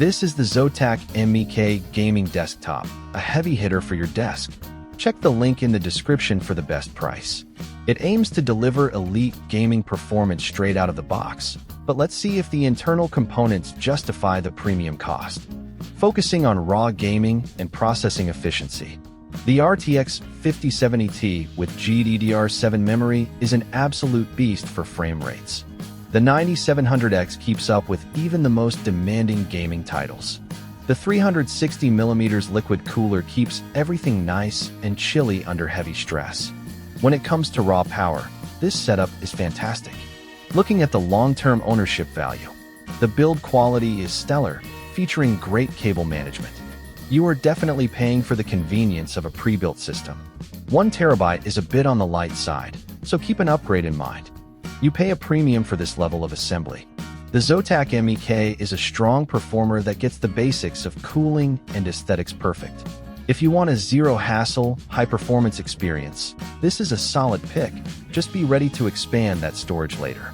This is the ZOTAC MEK Gaming Desktop, a heavy hitter for your desk. Check the link in the description for the best price. It aims to deliver elite gaming performance straight out of the box, but let's see if the internal components justify the premium cost. Focusing on raw gaming and processing efficiency, the RTX 5070 with GDDR7 memory is an absolute beast for frame rates. The 9700X keeps up with even the most demanding gaming titles. The 360mm liquid cooler keeps everything nice and chilly under heavy stress. When it comes to raw power, this setup is fantastic. Looking at the long-term ownership value, the build quality is stellar, featuring great cable management. You are definitely paying for the convenience of a pre-built system. 1 TB is a bit on the light side, so keep an upgrade in mind. You pay a premium for this level of assembly. The ZOTAC MEK is a strong performer that gets the basics of cooling and aesthetics perfect. If you want a zero-hassle, high-performance experience, this is a solid pick. Just be ready to expand that storage later.